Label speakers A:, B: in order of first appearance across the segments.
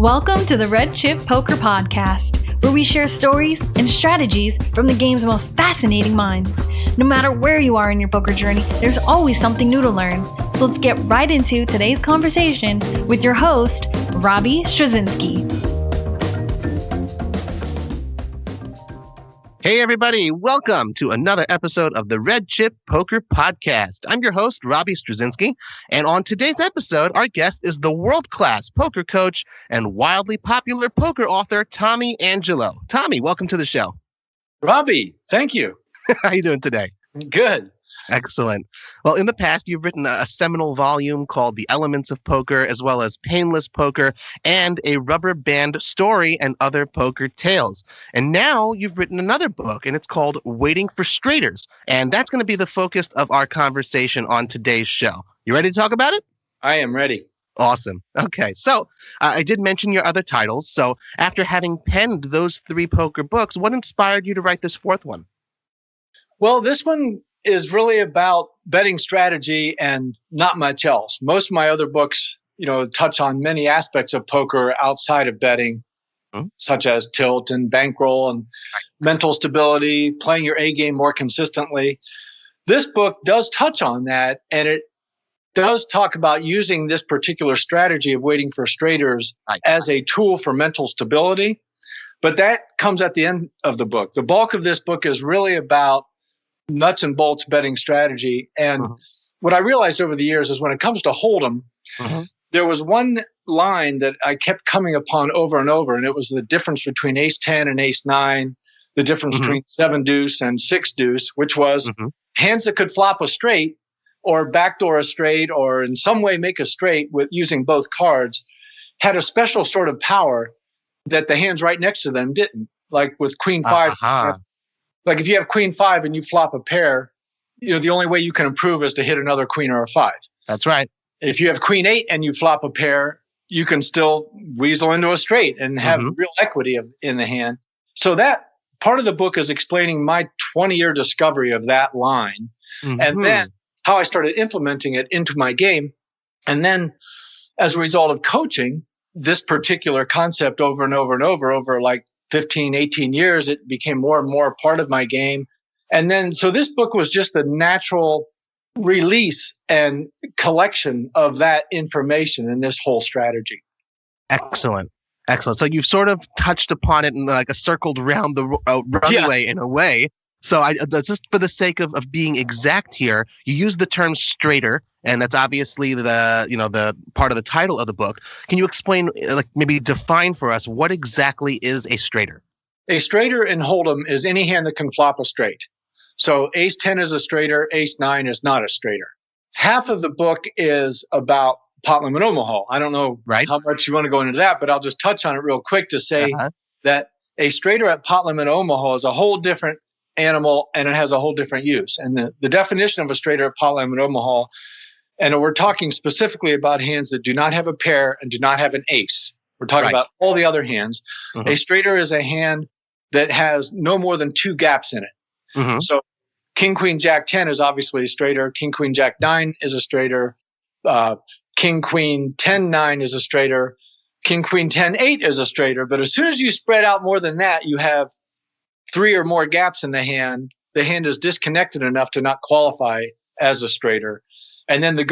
A: Welcome to the Red Chip Poker Podcast, where we share stories and strategies from the game's most fascinating minds. No matter where you are in your poker journey, there's always something new to learn. So let's get right into today's conversation with your host, Robbie Straczynski.
B: Hey everybody, welcome to another episode of the Red Chip Poker Podcast. I'm your host, Robbie Straczynski, and on today's episode, our guest is the world-class poker coach and wildly popular poker author, Tommy Angelo. Tommy, welcome to the show.
C: Robbie, thank you.
B: How are you doing today?
C: Good.
B: Excellent. Well, in the past, you've written a seminal volume called The Elements of Poker, as well as Painless Poker, and a rubber band story and other poker tales. And now you've written another book, and it's called Waiting for Straighters. And that's going to be the focus of our conversation on today's show. You ready to talk about it?
C: I am ready.
B: Awesome. Okay. So I did mention your other titles. So after having penned those 3 poker books, what inspired you to write this 4th one?
C: Well, this one is really about betting strategy and not much else. Most of my other books, touch on many aspects of poker outside of betting, such as tilt and bankroll and mental stability, playing your A game more consistently. This book does touch on that, and it does talk about using this particular strategy of waiting for straighters as a tool for mental stability. But that comes at the end of the book. The bulk of this book is really about nuts and bolts betting strategy. And what I realized over the years is when it comes to Hold'em, there was one line that I kept coming upon over and over, and it was the difference between ace 10 and ace 9, the difference between 7 deuce and 6 deuce, which was hands that could flop a straight or backdoor a straight or in some way make a straight with using both cards had a special sort of power that the hands right next to them didn't. Like with queen 5, like if you have queen 5 and you flop a pair, the only way you can improve is to hit another queen or a 5.
B: That's right.
C: If you have queen 8 and you flop a pair, you can still weasel into a straight and have real equity in the hand. So that part of the book is explaining my 20-year discovery of that line, and then how I started implementing it into my game. And then as a result of coaching this particular concept over and over and over like 15, 18 years, it became more and more a part of my game. And then, so this book was just a natural release and collection of that information in this whole strategy.
B: Excellent. Excellent. So you've sort of touched upon it in like a circled around the runway in a way. So just for the sake of being exact here, you use the term straighter, and that's obviously the part of the title of the book. Can you explain, maybe define for us what exactly is a straighter?
C: A straighter in Hold'em is any hand that can flop a straight. So ace 10 is a straighter, ace 9 is not a straighter. Half of the book is about pot limit Omaha. I don't know how much you want to go into that, but I'll just touch on it real quick to say that a straighter at pot limit Omaha is a whole different animal, and it has a whole different use. And the definition of a straighter at pot limit Omaha, and we're talking specifically about hands that do not have a pair and do not have an ace. We're talking about all the other hands. A straighter is a hand that has no more than 2 gaps in it. So King, Queen, Jack 10 is obviously a straighter. King, Queen, Jack 9 is a straighter. King, Queen, 10, 9 is a straighter. King, Queen, 10, 8 is a straighter. But as soon as you spread out more than that, you have 3 or more gaps in the hand. The hand is disconnected enough to not qualify as a straighter. And then the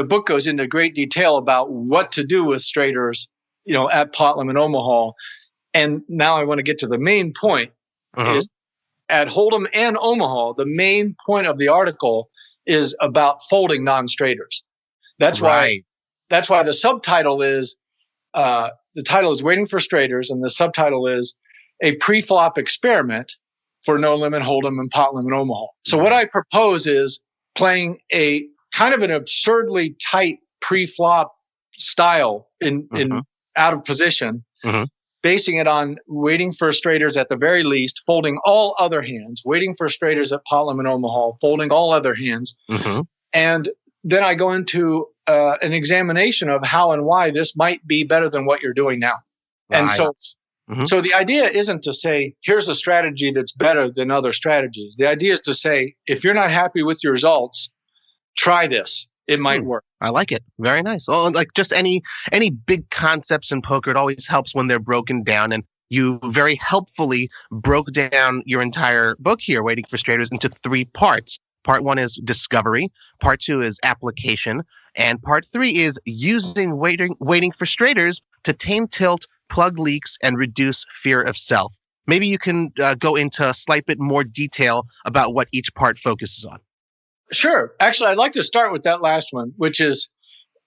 C: book goes into great detail about what to do with straighters, at pot limit Omaha. And now I want to get to the main point is at Hold'em and Omaha, the main point of the article is about folding non-straighters. That's why the subtitle is, the title is Waiting for Straighters, and the subtitle is A Pre-Flop Experiment for No Limit Hold'em and Pot Limit Omaha. So what I propose is playing a kind of an absurdly tight pre-flop style in out of position, basing it on waiting for straighters at the very least, folding all other hands, waiting for straighters at pot limit Omaha, folding all other hands. And then I go into an examination of how and why this might be better than what you're doing now. And so the idea isn't to say, here's a strategy that's better than other strategies. The idea is to say, if you're not happy with your results, try this. it might work.
B: I like it. Very nice. Well, like just any big concepts in poker, it always helps when they're broken down. And you very helpfully broke down your entire book here, Waiting for Straighters, into 3 parts. Part 1 is discovery. Part 2 is application. And part 3 is using waiting for straighters to tame tilt, plug leaks, and reduce fear of self. Maybe you can go into a slight bit more detail about what each part focuses on.
C: Sure. Actually, I'd like to start with that last one, which is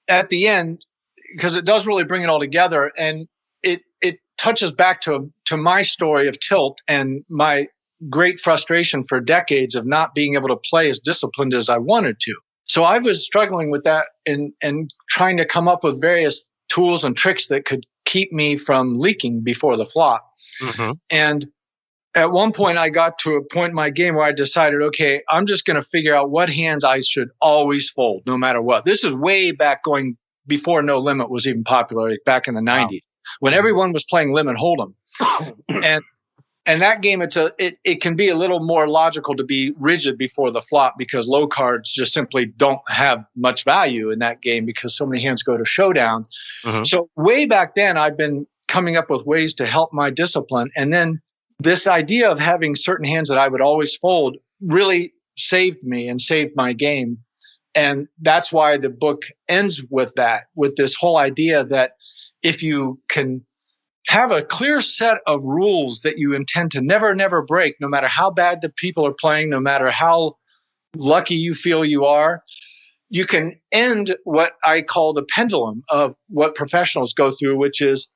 C: at the end, because it does really bring it all together. And it touches back to my story of tilt and my great frustration for decades of not being able to play as disciplined as I wanted to. So I was struggling with that and trying to come up with various tools and tricks that could keep me from leaking before the flop. Mm-hmm. And at one point, I got to a point in my game where I decided, okay, I'm just going to figure out what hands I should always fold, no matter what. This is way back going before No Limit was even popular, like back in the 90s, when everyone was playing Limit Hold'em. And that game, it can be a little more logical to be rigid before the flop because low cards just simply don't have much value in that game because so many hands go to showdown. Mm-hmm. So way back then, I've been coming up with ways to help my discipline. And then this idea of having certain hands that I would always fold really saved me and saved my game. And that's why the book ends with that, with this whole idea that if you can have a clear set of rules that you intend to never break, no matter how bad the people are playing, no matter how lucky you feel you are, you can end what I call the pendulum of what professionals go through, which is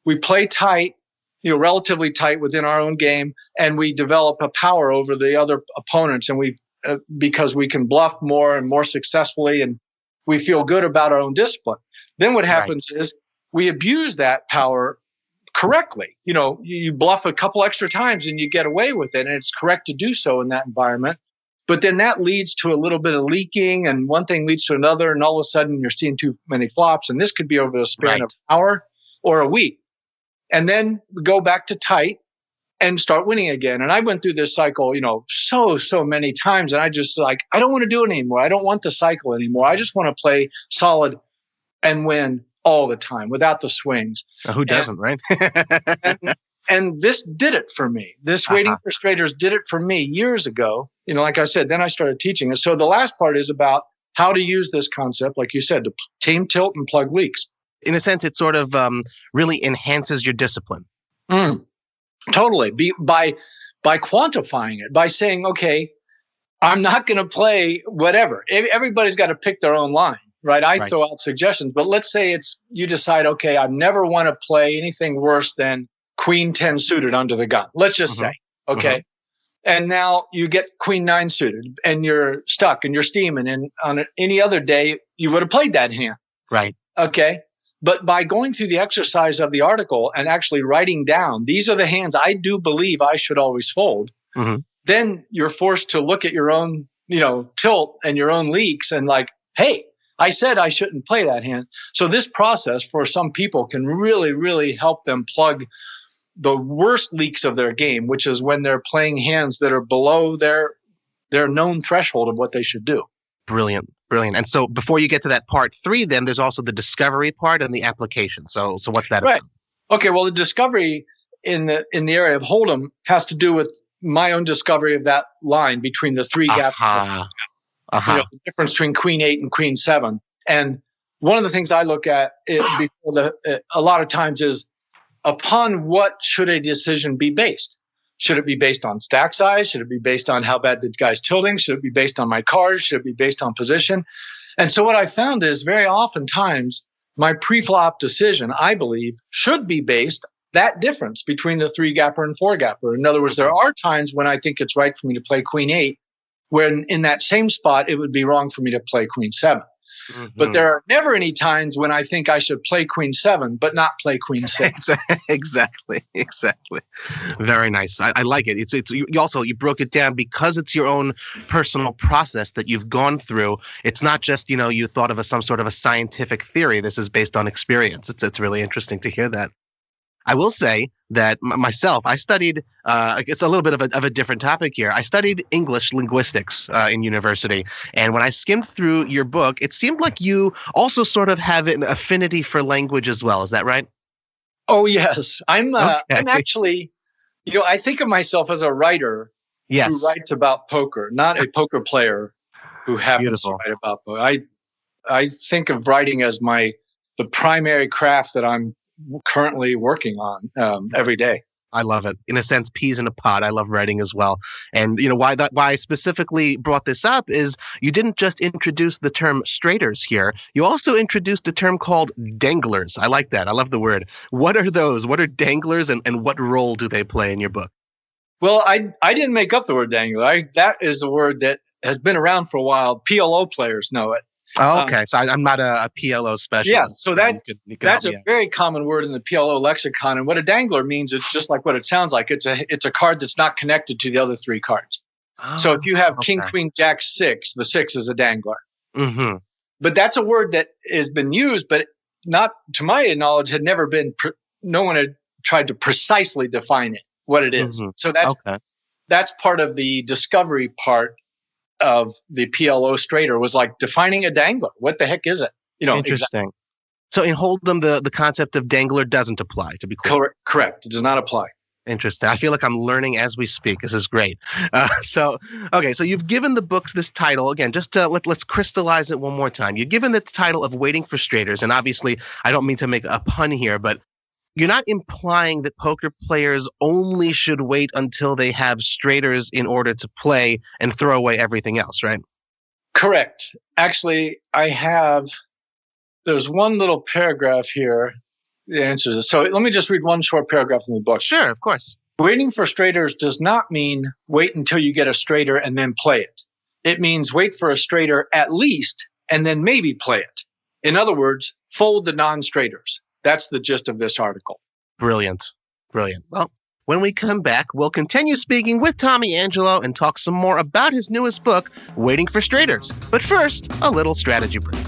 C: we play tight, relatively tight within our own game, and we develop a power over the other opponents, and because we can bluff more and more successfully, and we feel good about our own discipline. Then what happens is we abuse that power correctly. You bluff a couple extra times and you get away with it, and it's correct to do so in that environment. But then that leads to a little bit of leaking, and one thing leads to another, and all of a sudden you're seeing too many flops, and this could be over the span of an hour or a week. And then go back to tight and start winning again. And I went through this cycle, so many times, and I just I don't want to do it anymore. I don't want the cycle anymore. I just want to play solid and win all the time without the swings.
B: Who doesn't, right?
C: and this did it for me. This Waiting for Straighters did it for me years ago. Like I said, then I started teaching it. So the last part is about how to use this concept, like you said, to tame tilt and plug leaks.
B: In a sense, it sort of really enhances your discipline.
C: Totally. By quantifying it, by saying, okay, I'm not going to play whatever. Everybody's got to pick their own line. Right. I throw out suggestions, but let's say you decide, okay, I never want to play anything worse than Queen 10 suited under the gun. Let's just say, okay. And now you get Queen 9 suited and you're stuck and you're steaming. And on any other day, you would have played that hand.
B: Right.
C: Okay. But by going through the exercise of the article and actually writing down, these are the hands I do believe I should always fold. Then you're forced to look at your own, tilt and your own leaks and hey, I said I shouldn't play that hand. So this process for some people can really, really help them plug the worst leaks of their game, which is when they're playing hands that are below their known threshold of what they should do.
B: Brilliant. And so before you get to that part 3, then there's also the discovery part and the application. So what's that about?
C: Okay. Well, the discovery in the area of Hold'em has to do with my own discovery of that line between the 3 gaps. The difference between Queen 8 and Queen 7. And one of the things I look at a lot of times is upon what should a decision be based? Should it be based on stack size? Should it be based on how bad the guy's tilting? Should it be based on my cards? Should it be based on position? And so what I found is very oftentimes my pre-flop decision, I believe, should be based that difference between the 3-gapper and 4-gapper. In other words, there are times when I think it's right for me to play Queen 8, when in that same spot, it would be wrong for me to play Queen 7. But there are never any times when I think I should play Queen 7, but not play Queen 6.
B: Exactly. Very nice. I like it. You broke it down because it's your own personal process that you've gone through. It's not just, you thought of some sort of a scientific theory. This is based on experience. It's really interesting to hear that. I will say that myself, I studied, it's a little bit of a different topic here. I studied English linguistics in university. And when I skimmed through your book, it seemed like you also sort of have an affinity for language as well. Is that right?
C: Oh, yes. I'm
B: Okay.
C: actually, I think of myself as a writer who
B: Yes.
C: writes about poker, not a poker player who happens
B: Beautiful.
C: to write about poker. I think of writing as the primary craft that I'm currently working on every day.
B: I love it. In a sense, peas in a pod. I love writing as well. And why I specifically brought this up is you didn't just introduce the term straighters here. You also introduced a term called danglers. I like that. I love the word. What are those? What are danglers and what role do they play in your book?
C: Well, I didn't make up the word dangler. That is a word that has been around for a while. PLO players know it.
B: Oh, okay. So I'm not a PLO specialist.
C: Yeah, so
B: you could
C: that's
B: help
C: a
B: me out.
C: very common word in the PLO lexicon. And what a dangler means, it's just like what it sounds like. It's a card that's not connected to the other three cards. So if you have King,
B: Okay.
C: Queen, Jack, 6, the 6 is a dangler.
B: Mm-hmm.
C: But that's a word that has been used, but not, to my knowledge, had never been, no one had tried to precisely define it, what it is.
B: Mm-hmm.
C: So
B: Okay.
C: that's part of the discovery part of the PLO straighter, was like defining a dangler. What the heck is it?
B: Interesting. So in Hold'em, the concept of dangler doesn't apply, to be clear.
C: Correct. It does not apply.
B: Interesting. I feel like I'm learning as we speak. This is great. So you've given the books this title again. Just to let's crystallize it one more time. You've given it the title of Waiting for Straighters, and obviously, I don't mean to make a pun here, but you're not implying that poker players only should wait until they have straighters in order to play and throw away everything else, right?
C: Correct. Actually, there's one little paragraph here that answers it. So let me just read one short paragraph from the book.
B: Sure, of course.
C: Waiting for straighters does not mean wait until you get a straighter and then play it. It means wait for a straighter at least and then maybe play it. In other words, fold the non-straighters. That's the gist of this article.
B: Brilliant. Well, when we come back, we'll continue speaking with Tommy Angelo and talk some more about his newest book, Waiting for Straighters. But first, a little strategy break.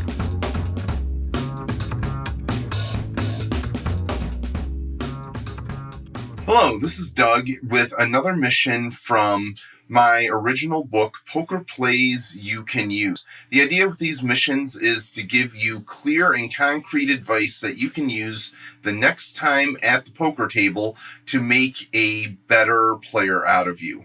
D: Hello, this is Doug with another mission from my original book, Poker Plays You Can Use. The idea with these missions is to give you clear and concrete advice that you can use the next time at the poker table to make a better player out of you.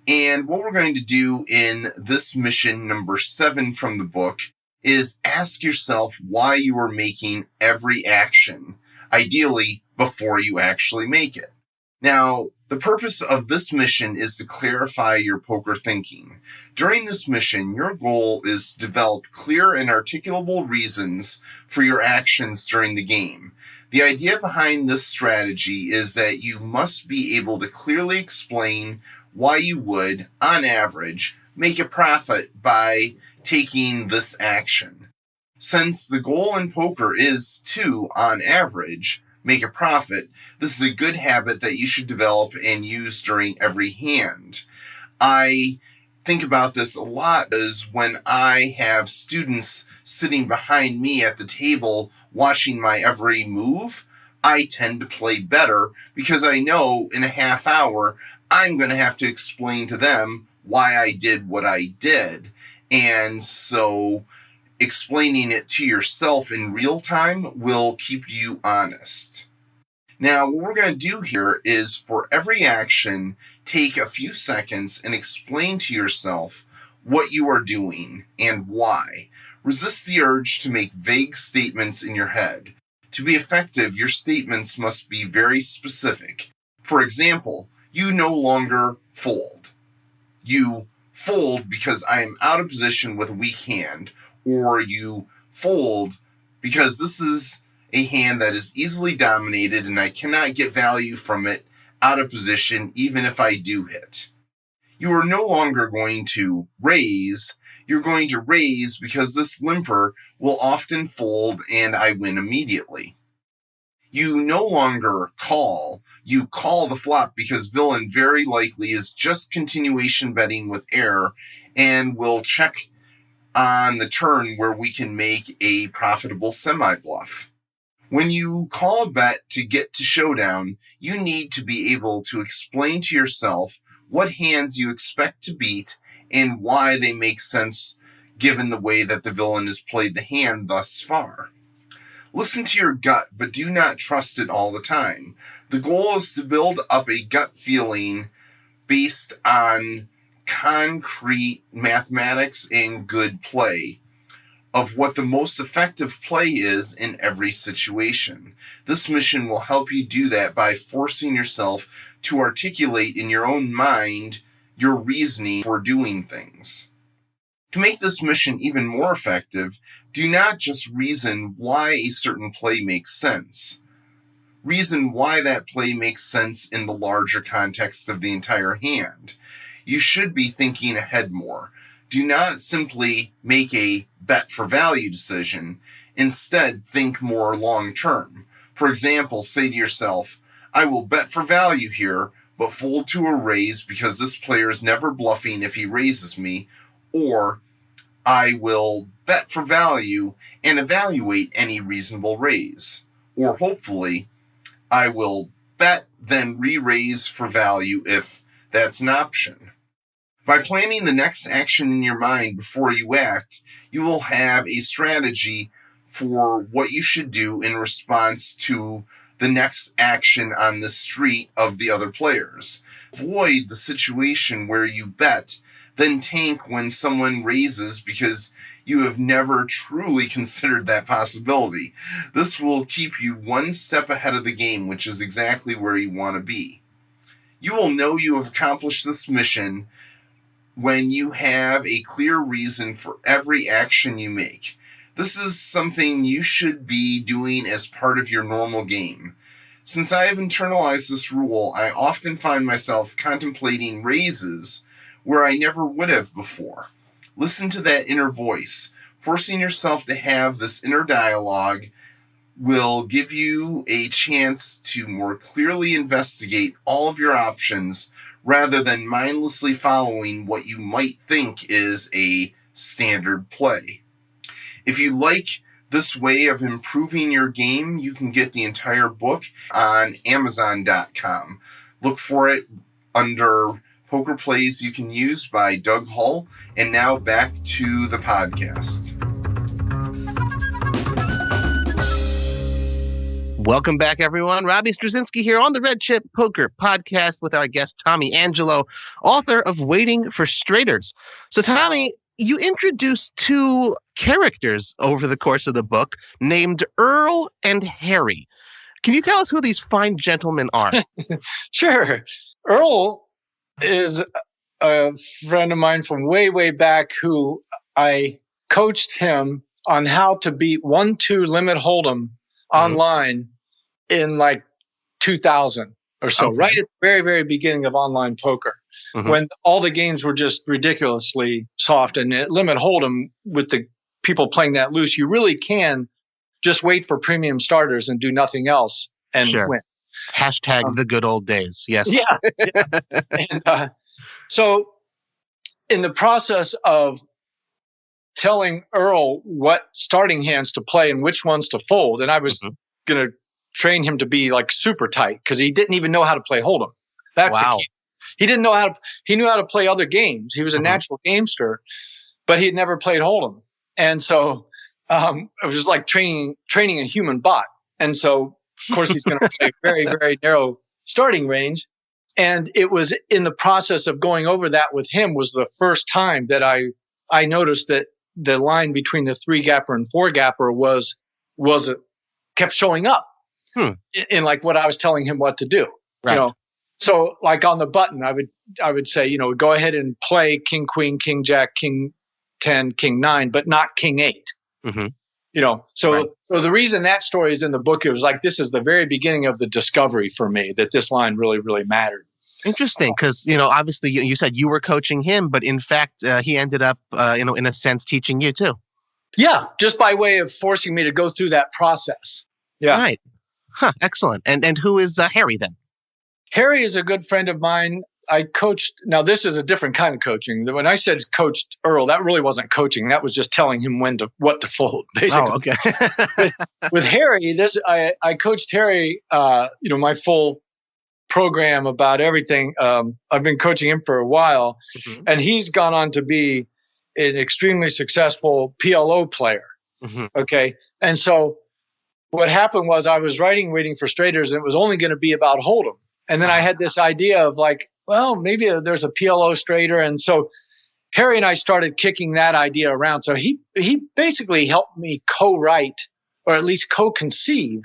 D: And what we're going to do in this mission number 7 from the book is ask yourself why you are making every action, ideally before you actually make it. Now, the purpose of this mission is to clarify your poker thinking. During this mission, your goal is to develop clear and articulable reasons for your actions during the game. The idea behind this strategy is that you must be able to clearly explain why you would, on average, make a profit by taking this action. Since the goal in poker is to, on average, make a profit, this is a good habit that you should develop and use during every hand. I think about this a lot as when I have students sitting behind me at the table watching my every move, I tend to play better because I know in a half hour I'm going to have to explain to them why I did what I did. And so explaining it to yourself in real time will keep you honest. Now, what we're going to do here is for every action, take a few seconds and explain to yourself what you are doing and why. Resist the urge to make vague statements in your head. To be effective, your statements must be very specific. For example, you no longer fold. You fold because I am out of position with a weak hand, or you fold because this is a hand that is easily dominated and I cannot get value from it out of position even if I do hit. You are no longer going to raise. You're going to raise because this limper will often fold and I win immediately. You no longer call. You call the flop because villain very likely is just continuation betting with air and will check on the turn where we can make a profitable semi-bluff. When you call a bet to get to showdown, you need to be able to explain to yourself what hands you expect to beat and why they make sense given the way that the villain has played the hand thus far. Listen to your gut, but do not trust it all the time. The goal is to build up a gut feeling based on concrete mathematics and good play of what the most effective play is in every situation. This mission will help you do that by forcing yourself to articulate in your own mind your reasoning for doing things. To make this mission even more effective, do not just reason why a certain play makes sense. Reason why that play makes sense in the larger context of the entire hand. You should be thinking ahead more. Do not simply make a bet for value decision. Instead, think more long term. For example, say to yourself, I will bet for value here, but fold to a raise because this player is never bluffing if he raises me. Or I will bet for value and evaluate any reasonable raise. Or hopefully, I will bet then re-raise for value if that's an option. By planning the next action in your mind before you act, you will have a strategy for what you should do in response to the next action on the street of the other players. Avoid the situation where you bet, then tank when someone raises because you have never truly considered that possibility. This will keep you one step ahead of the game, which is exactly where you want to be. You will know you have accomplished this mission when you have a clear reason for every action you make. This is something you should be doing as part of your normal game. Since I have internalized this rule, I often find myself contemplating raises where I never would have before. Listen to that inner voice. Forcing yourself to have this inner dialogue will give you a chance to more clearly investigate all of your options rather than mindlessly following what you might think is a standard play. If you like this way of improving your game, you can get the entire book on Amazon.com. Look for it under Poker Plays You Can Use by Doug Hull. And now back to the podcast.
B: Welcome back, everyone. Robbie Straczynski here on the Red Chip Poker Podcast with our guest, Tommy Angelo, author of Waiting for Straighters. So, Tommy, you introduced two characters over the course of the book named Earl and Harry. Can you tell us who these fine gentlemen are?
C: Sure. Earl is a friend of mine from way, way back who I coached him on how to beat 1-2 limit hold'em online in like 2000 or so, right at the very, very beginning of online poker, when all the games were just ridiculously soft. And at limit hold'em, with the people playing that loose, you really can just wait for premium starters and do nothing else and win.
B: Hashtag the good old days. Yes.
C: Yeah. And so in the process of telling Earl what starting hands to play and which ones to fold, and I was going to train him to be like super tight because he didn't even know how to play hold'em. That's the key. He didn't know how to. He knew how to play other games. He was a natural gamester, but he had never played hold'em. And so it was just like training a human bot. And so, of course, he's going to play a very, very narrow starting range. And it was in the process of going over that with him was the first time that I noticed that the line between the 3-gapper and 4-gapper was kept showing up in like what I was telling him what to do.
B: Right.
C: You know, so like on the button, I would say, you know, go ahead and play king, queen, king, jack, king 10, king 9, but not king 8. You know, so the reason that story is in the book, it was like, this is the very beginning of the discovery for me that this line really, really mattered.
B: Interesting, because, you know, obviously you said you were coaching him, but in fact, he ended up, in a sense, teaching you too.
C: Yeah, just by way of forcing me to go through that process. Yeah.
B: Right. Huh, excellent. And who is Harry then?
C: Harry is a good friend of mine. I coached. Now, this is a different kind of coaching. When I said coached Earl, that really wasn't coaching. That was just telling him what to fold, basically.
B: Oh, okay.
C: With Harry, I coached Harry, my full program about everything. I've been coaching him for a while, and he's gone on to be an extremely successful PLO player. Okay. And so what happened was I was writing Waiting for Straighters, and it was only going to be about Hold'em. And then I had this idea of like, well, maybe there's a PLO straighter. And so Harry and I started kicking that idea around. So he basically helped me co-write, or at least co-conceive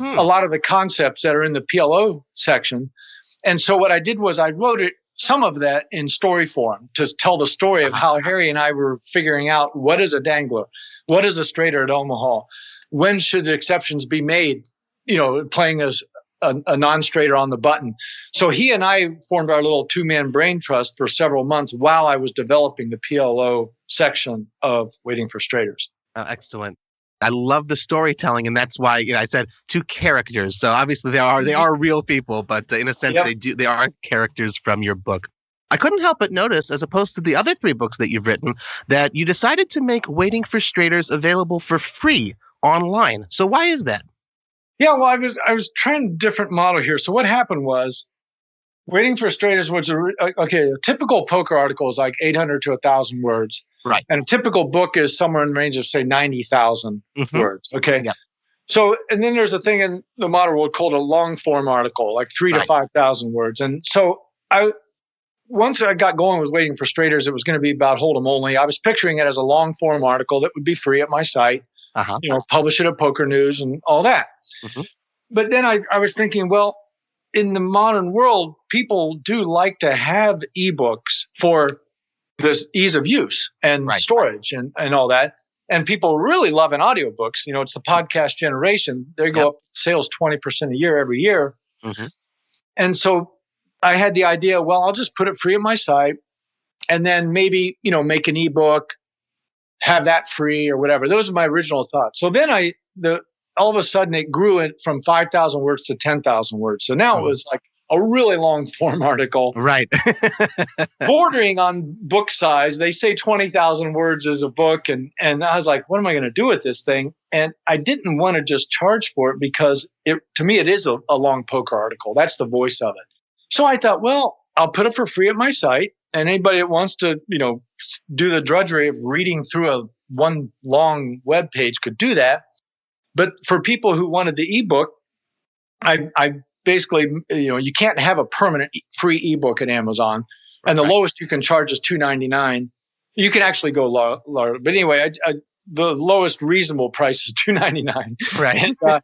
C: a lot of the concepts that are in the PLO section. And so what I did was I wrote some of that in story form to tell the story of how Harry and I were figuring out what is a dangler, what is a straighter at Omaha, when should the exceptions be made, playing as a non-straighter on the button. So he and I formed our little two-man brain trust for several months while I was developing the PLO section of Waiting for Straighters.
B: Excellent. I love the storytelling, and that's why I said two characters. So obviously they are real people, but in a sense they are characters from your book. I couldn't help but notice, as opposed to the other 3 books that you've written, that you decided to make Waiting for Straighters available for free online. So why is that?
C: Yeah, well, I was trying a different model here. So what happened was, Waiting for Straighters was a typical poker article is like 800 to 1,000 words.
B: Right.
C: And a typical book is somewhere in the range of, say, 90,000 words. Okay.
B: Yeah.
C: So, and then there's a thing in the modern world called a long form article, like 3,000 to 5,000 words. And so once I got going with Waiting for Straighters, it was going to be about Hold'em only. I was picturing it as a long form article that would be free at my site, publish it at Poker News and all that. But then I was thinking, well, in the modern world, people do like to have ebooks for this ease of use and storage and all that. And people really love in audiobooks. It's the podcast generation. They go up sales 20% a year every year. And so I had the idea, well, I'll just put it free at my site and then maybe, make an ebook, have that free or whatever. Those are my original thoughts. So then all of a sudden it grew from 5,000 words to 10,000 words. So now it was like a really long form article.
B: Right.
C: Bordering on book size. They say 20,000 words is a book. And I was like, what am I going to do with this thing? And I didn't want to just charge for it because to me, it is a long poker article. That's the voice of it. So I thought, well, I'll put it for free at my site. And anybody that wants to, do the drudgery of reading through one long web page could do that. But for people who wanted the ebook, I basically, you can't have a permanent free ebook at Amazon, and the lowest you can charge is $2.99. You can actually go lower, but anyway, the lowest reasonable price is $2.99.
B: Right.
C: And,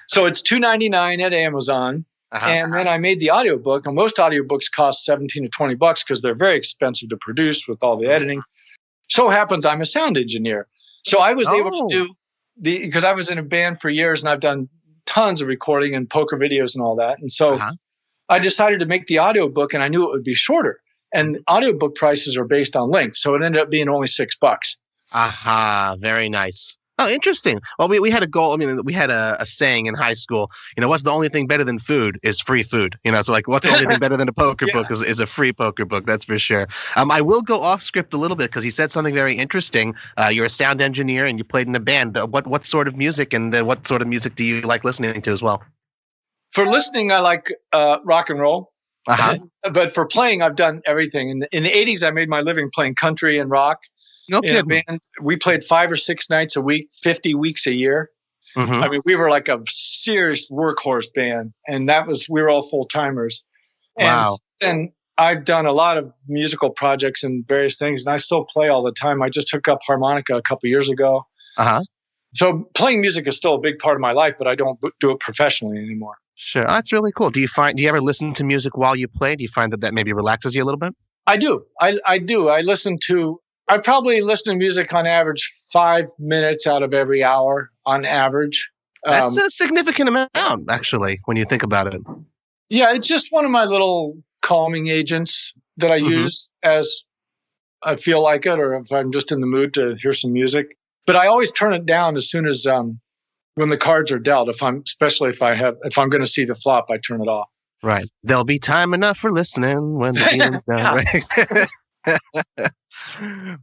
C: so it's $2.99 at Amazon, and then I made the audiobook. And most audiobooks cost $17 to $20 because they're very expensive to produce with all the editing. So happens I'm a sound engineer, so I was able to do because I was in a band for years and I've done tons of recording and poker videos and all that. And so I decided to make the audiobook, and I knew it would be shorter. And audiobook prices are based on length. So it ended up being only $6.
B: Very nice. Oh, interesting. Well, we had a goal. I mean, we had a saying in high school, what's the only thing better than food is free food. So like, what's the only thing better than a poker book is a free poker book. That's for sure. I will go off script a little bit because he said something very interesting. You're a sound engineer and you played in a band. What sort of music and what sort of music do you like listening to as well?
C: For listening, I like rock and roll. But for playing, I've done everything. In the 80s, I made my living playing country and rock. In a band. We played 5 or 6 nights a week, 50 weeks a year. I mean, we were like a serious workhorse band, and we were all full timers.
B: Wow.
C: And I've done a lot of musical projects and various things, and I still play all the time. I just took up harmonica a couple years ago. So playing music is still a big part of my life, but I don't do it professionally anymore.
B: Sure. Oh, that's really cool. Do you ever listen to music while you play? Do you find that maybe relaxes you a little bit?
C: I do. I do. I probably listen to music on average 5 minutes out of every hour on average.
B: That's a significant amount, actually, when you think about it.
C: Yeah, it's just one of my little calming agents that I use as I feel like it, or if I'm just in the mood to hear some music. But I always turn it down as soon as when the cards are dealt. If I'm going to see the flop, I turn it off.
B: Right. There'll be time enough for listening when the dealing's done. Right.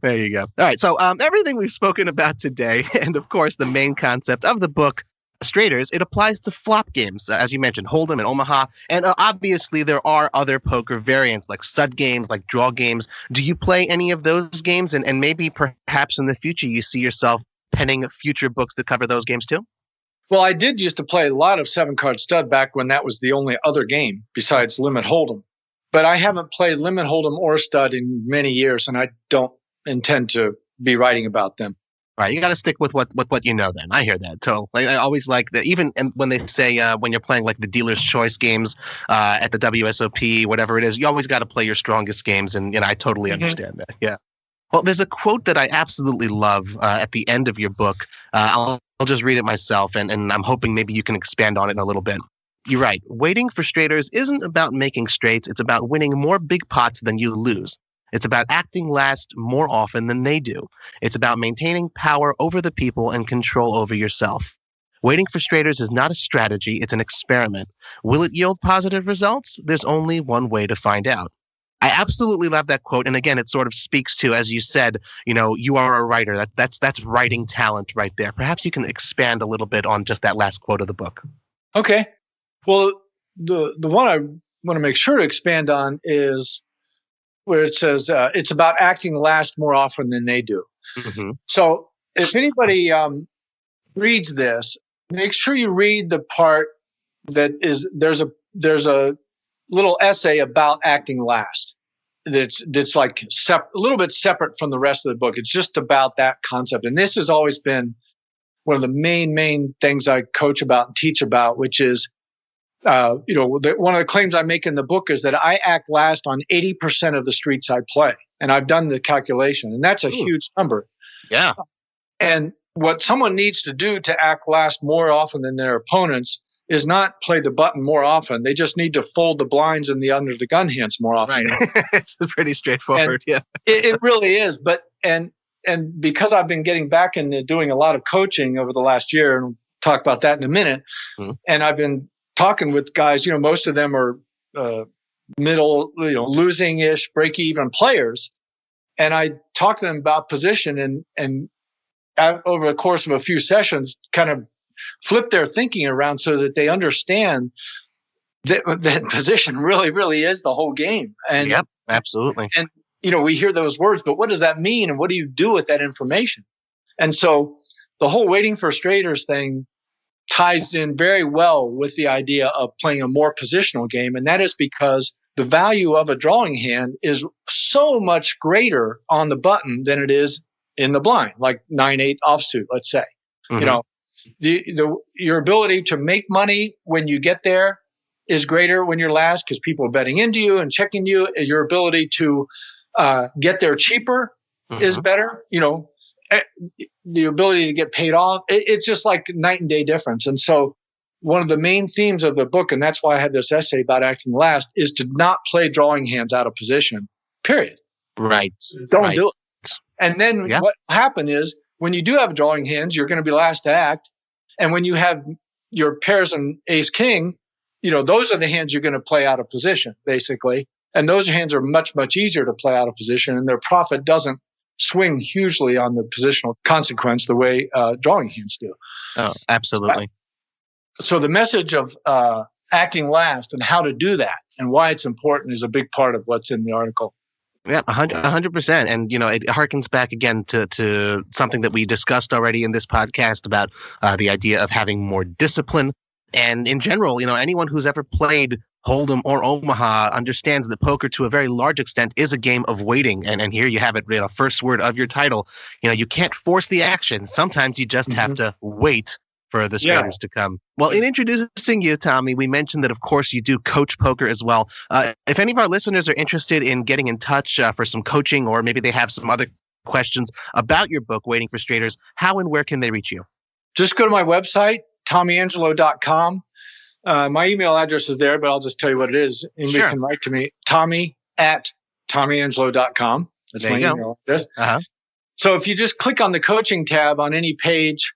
B: There you go. All right. So everything we've spoken about today, and of course the main concept of the book, Straters, it applies to flop games, as you mentioned, Hold'em and Omaha. And obviously there are other poker variants like stud games, like draw games. Do you play any of those games? And maybe perhaps in the future you see yourself penning future books that cover those games too?
C: Well, I did used to play a lot of 7-card stud back when that was the only other game besides Limit Hold'em. But I haven't played Limit Hold'em or stud in many years, and I don't intend to be writing about them.
B: Right, you got to stick with what you know. Then I hear that. So I always like that. Even when they say when you're playing like the dealer's choice games at the WSOP, whatever it is, you always got to play your strongest games, and I totally understand that. Yeah. Well, there's a quote that I absolutely love at the end of your book. I'll just read it myself, and I'm hoping maybe you can expand on it in a little bit. You write, waiting for Straters isn't about making straights. It's about winning more big pots than you lose. It's about acting last more often than they do. It's about maintaining power over the people and control over yourself. Waiting for Straters is not a strategy. It's an experiment. Will it yield positive results? There's only one way to find out. I absolutely love that quote. And again, it sort of speaks to, as you said, you are a writer. That's writing talent right there. Perhaps you can expand a little bit on just that last quote of the book.
C: Okay. Well, the one I want to make sure to expand on is where it says it's about acting last more often than they do. Mm-hmm. So if anybody reads this, make sure you read the part that is there's a little essay about acting last. That's like a little bit separate from the rest of the book. It's just about that concept. And this has always been one of the main things I coach about and teach about, which is, one of the claims I make in the book is that I act last on 80% of the streets I play. And I've done the calculation, and that's a huge number.
B: Yeah.
C: And what someone needs to do to act last more often than their opponents is not play the button more often. They just need to fold the blinds in the under the gun hands more often.
B: Right. It's pretty straightforward. Yeah.
C: It really is. But and because I've been getting back into doing a lot of coaching over the last year, and we'll talk about that in a minute, and I've been talking with guys, most of them are middle, losing-ish, break-even players. And I talk to them about position and over the course of a few sessions, kind of flip their thinking around so that they understand that position really, really is the whole game. And
B: yep, absolutely.
C: And, we hear those words, but what does that mean? And what do you do with that information? And so the whole waiting for Straters thing ties in very well with the idea of playing a more positional game. And that is because the value of a drawing hand is so much greater on the button than it is in the blind, like 9-8 offsuit, let's say. Mm-hmm. Your ability to make money when you get there is greater when you're last because people are betting into you and checking you. Your ability to get there cheaper is better. The ability to get paid off, it's just like night and day difference. And so one of the main themes of the book, and that's why I had this essay about acting last, is to not play drawing hands out of position, period.
B: Right.
C: Don't do it. And then what will happen is when you do have drawing hands, you're going to be last to act. And when you have your pairs and ace king, those are the hands you're going to play out of position, basically. And those hands are much, much easier to play out of position, and their profit doesn't swing hugely on the positional consequence the way drawing hands do.
B: Oh, absolutely.
C: So the message of acting last and how to do that and why it's important is a big part of what's in the article.
B: Yeah, 100%. And, it harkens back again to something that we discussed already in this podcast about the idea of having more discipline. And in general, anyone who's ever played Hold'em or Omaha understands that poker to a very large extent is a game of waiting. And here you have it, first word of your title. You can't force the action. Sometimes you just have to wait for the Straters to come. Well, in introducing you, Tommy, we mentioned that, of course, you do coach poker as well. If any of our listeners are interested in getting in touch for some coaching, or maybe they have some other questions about your book, Waiting for Straters, how and where can they reach you?
C: Just go to my website, tommyangelo.com. My email address is there, but I'll just tell you what it is. Anybody can write to me, tommy@tommyangelo.com. That's my email address. So if you just click on the coaching tab on any page,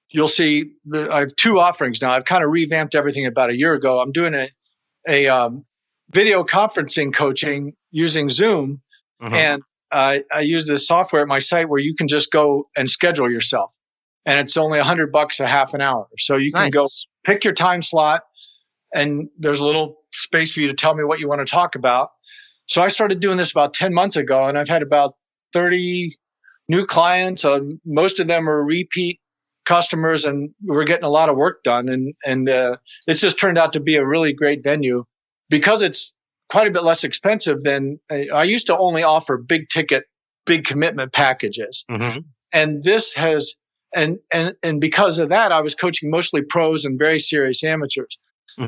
C: you'll see I have two offerings now. I've kind of revamped everything about a year ago. I'm doing a video conferencing coaching using Zoom. And I use this software at my site where you can just go and schedule yourself. And it's only $100 a half an hour. So you can go pick your time slot, and there's a little space for you to tell me what you want to talk about. So I started doing this about 10 months ago, and I've had about 30 new clients. Most of them are repeat customers, and we're getting a lot of work done. And it's just turned out to be a really great venue because it's quite a bit less expensive than I used to only offer big ticket, big commitment packages. And this has, and because of that, I was coaching mostly pros and very serious amateurs.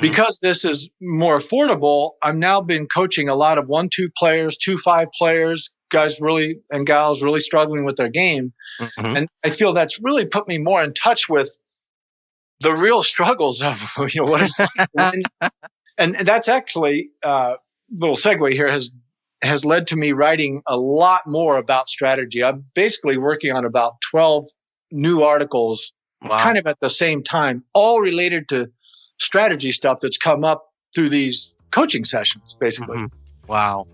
C: Because this is more affordable, I'm now been coaching a lot of 1-2 players, 2-5 players, guys really and gals really struggling with their game. And I feel that's really put me more in touch with the real struggles of what it's like. And that's actually little segue here has led to me writing a lot more about strategy. I'm basically working on about 12 new articles kind of at the same time, all related to strategy stuff that's come up through these coaching sessions, basically.
B: Wow.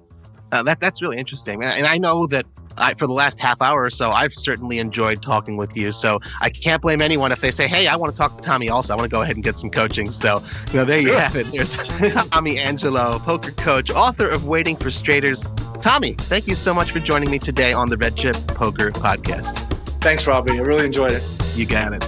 B: That's really interesting. And I know that for the last half hour or so, I've certainly enjoyed talking with you. So I can't blame anyone if they say, hey, I want to talk to Tommy also. I want to go ahead and get some coaching. So, there you have it. There's Tommy Angelo, poker coach, author of Waiting for Straighters. Tommy, thank you so much for joining me today on the Red Chip Poker Podcast.
C: Thanks, Robbie. I really enjoyed it.
B: You got it.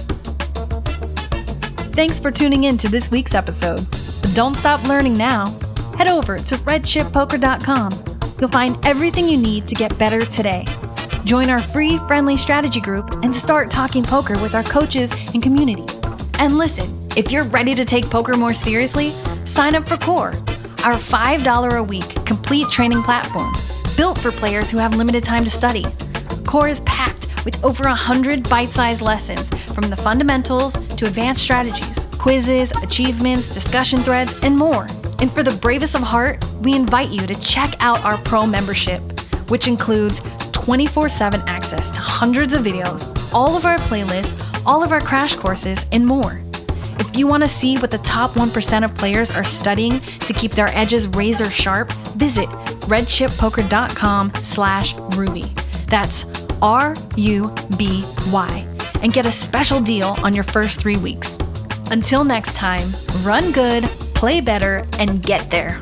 A: Thanks for tuning in to this week's episode. But don't stop learning now. Head over to redchippoker.com. You'll find everything you need to get better today. Join our free, friendly strategy group and start talking poker with our coaches and community. And listen, if you're ready to take poker more seriously, sign up for Core, our $5 a week complete training platform built for players who have limited time to study. Core is packed with over 100 bite-sized lessons from the fundamentals to advanced strategies, quizzes, achievements, discussion threads, and more. And for the bravest of heart, we invite you to check out our pro membership, which includes 24/7 access to hundreds of videos, all of our playlists, all of our crash courses, and more. If you want to see what the top 1% of players are studying to keep their edges razor sharp, visit redchippoker.com/Ruby. That's RUBY, and get a special deal on your first 3 weeks. Until next time, run good, play better, and get there.